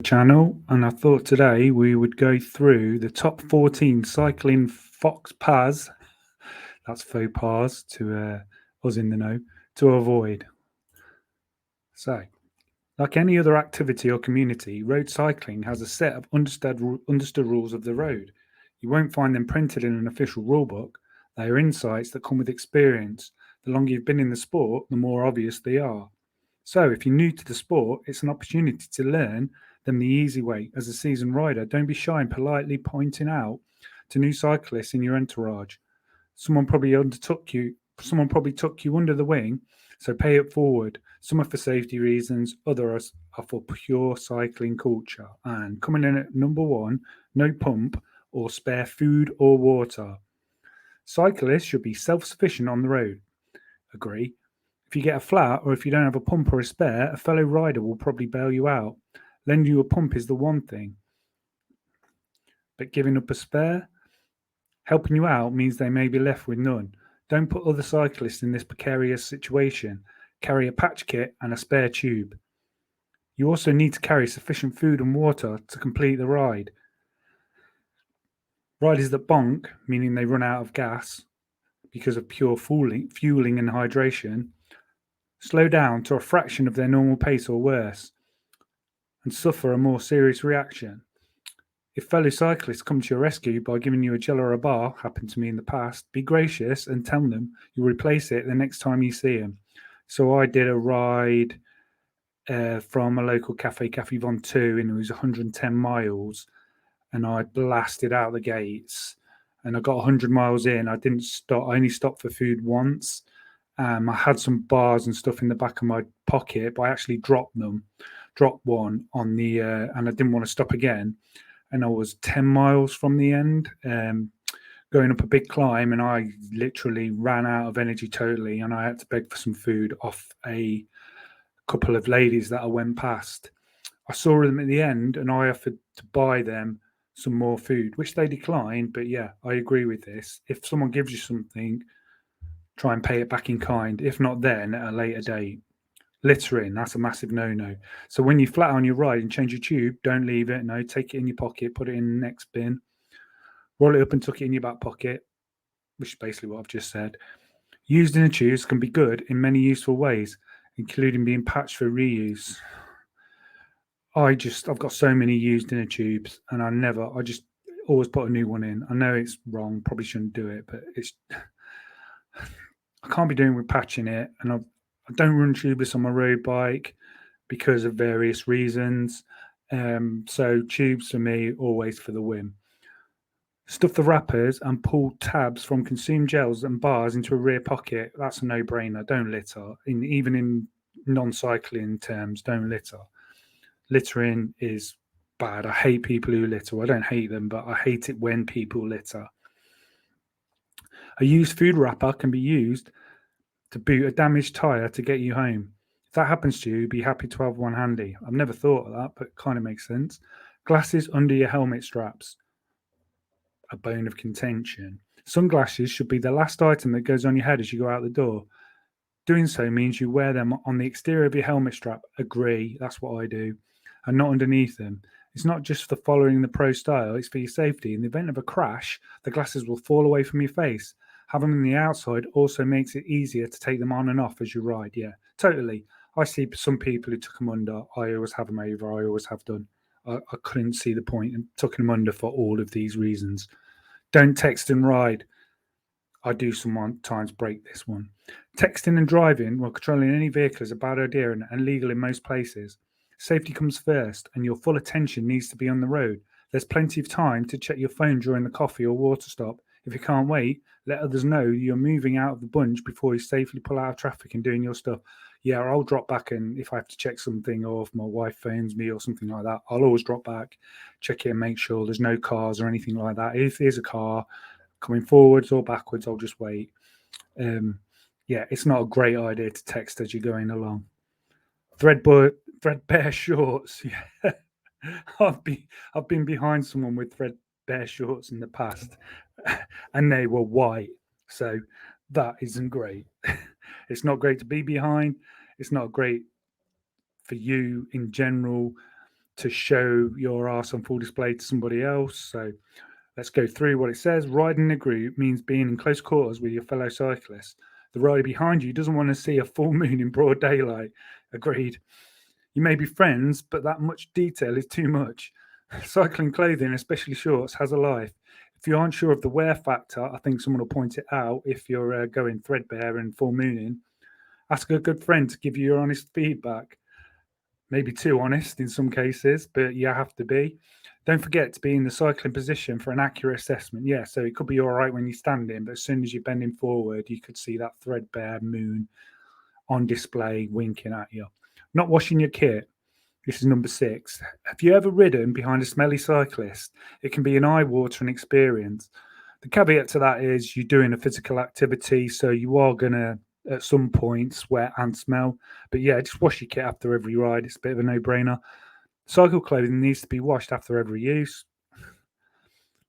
channel, and I thought today we would go through the top 14 cycling fox pas, that's faux pas to us in the know, to avoid. So, like any other activity or community, road cycling has a set of understood rules of the road. You won't find them printed in an official rulebook. They are insights that come with experience. The longer you've been in the sport, the more obvious they are. So, if you're new to the sport, it's an opportunity to learn them the easy way. As a seasoned rider, don't be shy in politely pointing out to new cyclists in your entourage. Someone probably undertook you. Someone probably took you under the wing, so pay it forward. Some are for safety reasons, others are for pure cycling culture. And coming in at number one, no pump or spare food or water. Cyclists should be self-sufficient on the road. Agree. If you get a flat or if you don't have a pump or a spare, a fellow rider will probably bail you out. Lend you a pump is the one thing, but giving up a spare, helping you out means they may be left with none. Don't put other cyclists in this precarious situation. Carry a patch kit and a spare tube. You also need to carry sufficient food and water to complete the ride. Riders that bonk, meaning they run out of gas because of pure fueling and hydration, slow down to a fraction of their normal pace or worse, and suffer a more serious reaction. If fellow cyclists come to your rescue by giving you a gel or a bar, happened to me in the past, be gracious and tell them you'll replace it the next time you see them. So I did a ride from a local cafe, Cafe Von 2, and it was 110 miles, and I blasted out the gates. And I got 100 miles in. I didn't stop. I only stopped for food once. I had some bars and stuff in the back of my pocket, but I actually dropped one on the, and I didn't want to stop again. And I was 10 miles from the end, going up a big climb, and I literally ran out of energy totally, and I had to beg for some food off a couple of ladies that I went past. I saw them at the end, and I offered to buy them some more food, which they declined. But yeah, I agree with this. If someone gives you something, try and pay it back in kind. If not, then at a later date. Littering, that's a massive no-no. So when you flat on your ride and change your tube, don't leave it. No, take it in your pocket, put it in the next bin, roll it up and tuck it in your back pocket, which is basically what I've just said. Used inner tubes can be good in many useful ways, including being patched for reuse. I've got so many used inner tubes, and I just always put a new one in. I know it's wrong, probably shouldn't do it, but I can't be doing with patching it, and I don't run tubeless on my road bike because of various reasons. So tubes for me always for the win. Stuff the wrappers and pull tabs from consumed gels and bars into a rear pocket. That's a no-brainer. Don't litter. Even in non-cycling terms, don't litter. Littering is bad. I hate people who litter. I don't hate them, but I hate it when people litter. A used food wrapper can be used to boot a damaged tyre to get you home. If that happens to you, be happy to have one handy. I've never thought of that, but it kind of makes sense. Glasses under your helmet straps, a bone of contention. Sunglasses should be the last item that goes on your head as you go out the door. Doing so means you wear them on the exterior of your helmet strap. Agree, that's what I do, and not underneath them. It's not just for following the pro style, it's for your safety. In the event of a crash, the glasses will fall away from your face. Having them on the outside also makes it easier to take them on and off as you ride. Yeah, totally. I see some people who took them under. I always have them over. I always have done. I couldn't see the point in tucking them under for all of these reasons. Don't text and ride. I do sometimes break this one. Texting and driving while controlling any vehicle is a bad idea and illegal in most places. Safety comes first, and your full attention needs to be on the road. There's plenty of time to check your phone during the coffee or water stop. If you can't wait, let others know you're moving out of the bunch before you safely pull out of traffic and doing your stuff. Yeah, I'll drop back, and if I have to check something or if my wife phones me or something like that, I'll always drop back, check it and make sure there's no cars or anything like that. If there's a car coming forwards or backwards, I'll just wait. Yeah, it's not a great idea to text as you're going along. Threadbare shorts. Yeah, I've been behind someone with threadbare shorts in the past, and they were white. So that isn't great. It's not great to be behind. It's not great for you in general to show your arse on full display to somebody else. So let's go through what it says. Riding in a group means being in close quarters with your fellow cyclists. The rider behind you doesn't want to see a full moon in broad daylight. Agreed. You may be friends, but that much detail is too much. Cycling clothing, especially shorts, has a life. If you aren't sure of the wear factor, I think someone will point it out if you're going threadbare and full mooning. Ask a good friend to give you your honest feedback. Maybe too honest in some cases, but you have to be. Don't forget to be in the cycling position for an accurate assessment. Yeah, so it could be all right when you're standing, but as soon as you're bending forward, you could see that threadbare moon on display winking at you. Not washing your kit. This is number 6. Have you ever ridden behind a smelly cyclist? It can be an eye-watering experience. The caveat to that is you're doing a physical activity, so you are going to, at some point, sweat and smell. But yeah, just wash your kit after every ride. It's a bit of a no-brainer. Cycle clothing needs to be washed after every use.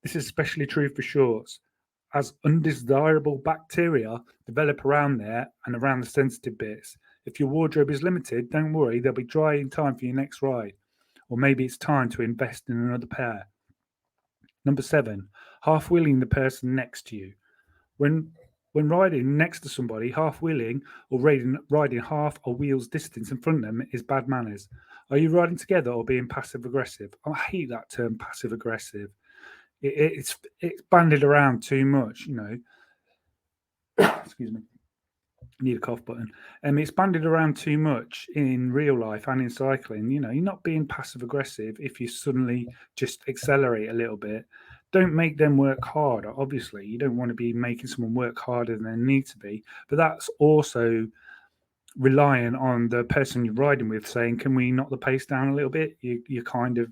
This is especially true for shorts, as undesirable bacteria develop around there and around the sensitive bits. If your wardrobe is limited, don't worry, they'll be dry in time for your next ride. Or maybe it's time to invest in another pair. Number 7, half wheeling the person next to you. When riding next to somebody, half wheeling or riding half a wheel's distance in front of them is bad manners. Are you riding together or being passive aggressive? I hate that term, passive aggressive. It's bandied around too much, you know. Excuse me. Need a cough button. It's bandied around too much in real life and in cycling. You know, you're not being passive aggressive if you suddenly just accelerate a little bit. Don't make them work harder. Obviously, you don't want to be making someone work harder than they need to be, but that's also relying on the person you're riding with saying, "Can we knock the pace down a little bit?" You're kind of,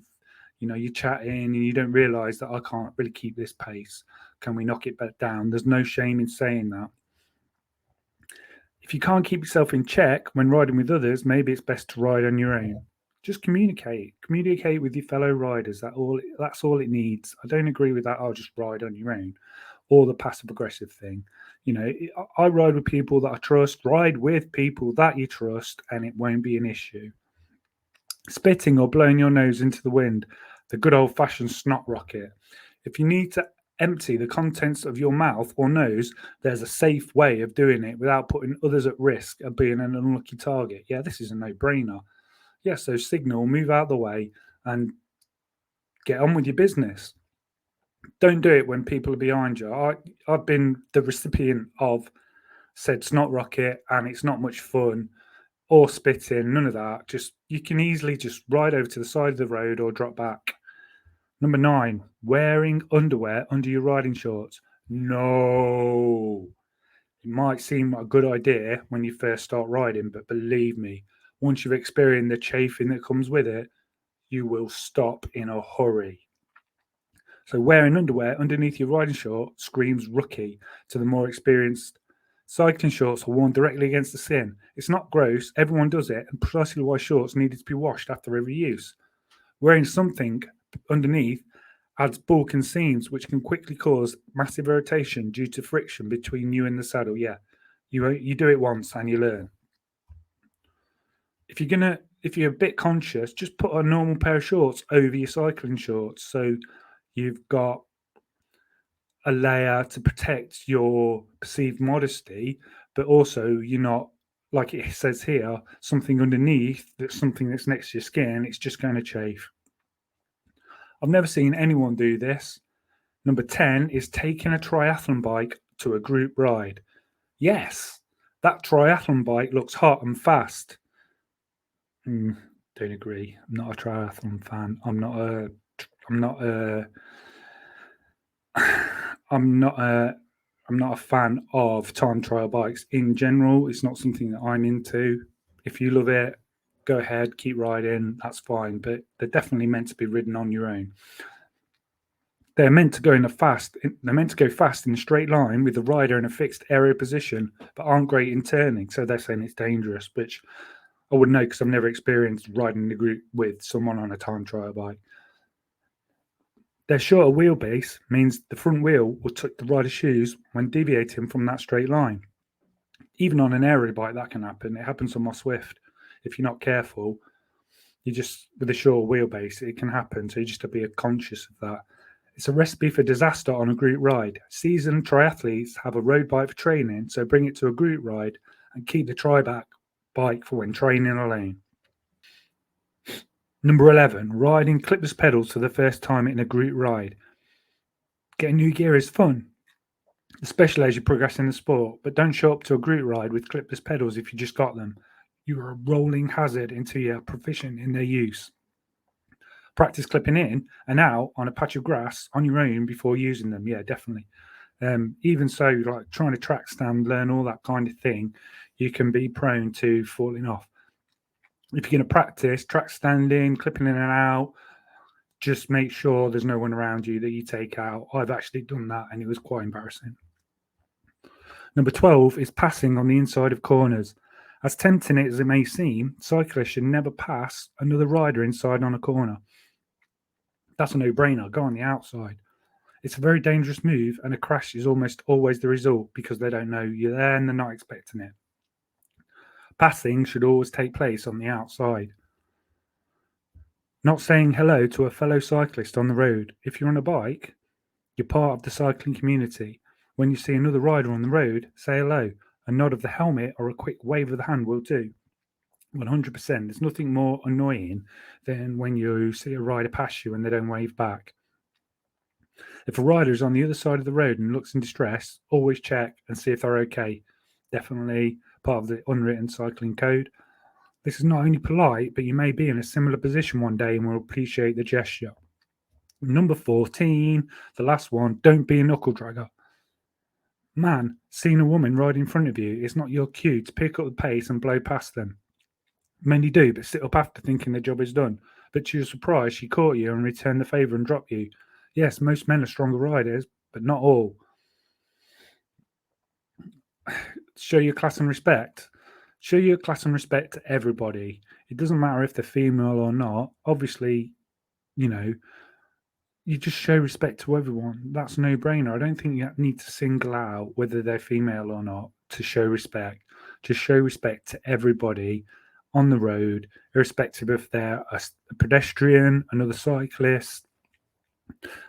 you know, you're chatting and you don't realise that I can't really keep this pace. Can we knock it back down? There's no shame in saying that. If you can't keep yourself in check when riding with others, maybe it's best to ride on your own. Just communicate. Communicate with your fellow riders. That's all it needs. I don't agree with that. I'll just ride on your own, or the passive aggressive thing. You know, I ride with people that I trust. Ride with people that you trust, and it won't be an issue. Spitting or blowing your nose into the wind, the good old-fashioned snot rocket. If you need to empty the contents of your mouth or nose, there's a safe way of doing it without putting others at risk of being an unlucky target. Yeah, this is a no-brainer. Yeah, so signal, move out the way, and get on with your business. Don't do it when people are behind you. I've been the recipient of said snot rocket, and it's not much fun. Or spitting, none of that. Just you can easily just ride over to the side of the road or drop back. Number 9, wearing underwear under your riding shorts. No. It might seem a good idea when you first start riding, but believe me, once you've experienced the chafing that comes with it, you will stop in a hurry. So wearing underwear underneath your riding short screams rookie to the more experienced. Cycling shorts are worn directly against the skin. It's not gross, everyone does it, and precisely why shorts needed to be washed after every use. Wearing something underneath adds bulk and seams, which can quickly cause massive irritation due to friction between you and the saddle. Yeah, you do it once and you learn. If you're a bit conscious, just put a normal pair of shorts over your cycling shorts, so you've got a layer to protect your perceived modesty, but also you're not, like it says here, something underneath that's something that's next to your skin. It's just going to chafe. I've never seen anyone do this. Number 10 is taking a triathlon bike to a group ride. Yes, that triathlon bike looks hot and fast. Don't agree. I'm not a triathlon fan. I'm not a fan of time trial bikes in general. It's not something that I'm into. If you love it, go ahead, keep riding. That's fine. But they're definitely meant to be ridden on your own. They're meant to go fast in a straight line with the rider in a fixed area position, but aren't great in turning. So they're saying it's dangerous, which I wouldn't know because I've never experienced riding in a group with someone on a time trial bike. Their shorter wheelbase means the front wheel will touch the rider's shoes when deviating from that straight line. Even on an aero bike, that can happen. It happens on my Swift. If you're not careful, You just, with a short wheelbase, it can happen. So you just have to be conscious of that. It's a recipe for disaster on a group ride. Seasoned triathletes have a road bike for training, so bring it to a group ride and keep the bike for when training alone. Number 11, riding clipless pedals for the first time in a group ride. Getting new gear is fun, especially as you progress in the sport, but don't show up to a group ride with clipless pedals if you just got them. You are a rolling hazard until you're proficient in their use. Practice clipping in and out on a patch of grass on your own before using them. Yeah, definitely. Even so, like trying to track stand, learn all that kind of thing, you can be prone to falling off. If you're going to practice track standing, clipping in and out, just make sure there's no one around you that you take out. I've actually done that and it was quite embarrassing. Number 12 is passing on the inside of corners. As tempting as it may seem, cyclists should never pass another rider inside on a corner. That's a no-brainer. Go on the outside. It's a very dangerous move, and a crash is almost always the result because they don't know you're there and they're not expecting it. Passing should always take place on the outside. Not saying hello to a fellow cyclist on the road. If you're on a bike, you're part of the cycling community. When you see another rider on the road, say hello. A nod of the helmet or a quick wave of the hand will do. 100%. There's nothing more annoying than when you see a rider pass you and they don't wave back. If a rider is on the other side of the road and looks in distress, always check and see if they're okay. Definitely part of the unwritten cycling code. This is not only polite, but you may be in a similar position one day and will appreciate the gesture. Number 14, the last one, don't be a knuckle dragger. Man, seeing a woman right in front of you is not your cue to pick up the pace and blow past them. Many do, but sit up after thinking the job is done. But to your surprise, she caught you and returned the favour and dropped you. Yes, most men are stronger riders, but not all. Show your class and respect. Show your class and respect to everybody. It doesn't matter if they're female or not. Obviously, you just show respect to everyone. That's a no-brainer. I don't think you need to single out whether they're female or not to show respect. Just show respect to everybody on the road, irrespective if they're a pedestrian, another cyclist,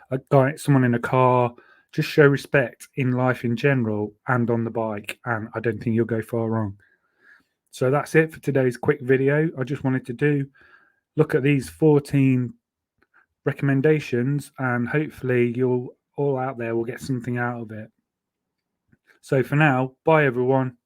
a guy, someone in a car. Just show respect in life in general and on the bike, and I don't think you'll go far wrong. So that's it for today's quick video. I just wanted to look at these 14 recommendations, and hopefully you'll all out there will get something out of it. So for now, bye everyone.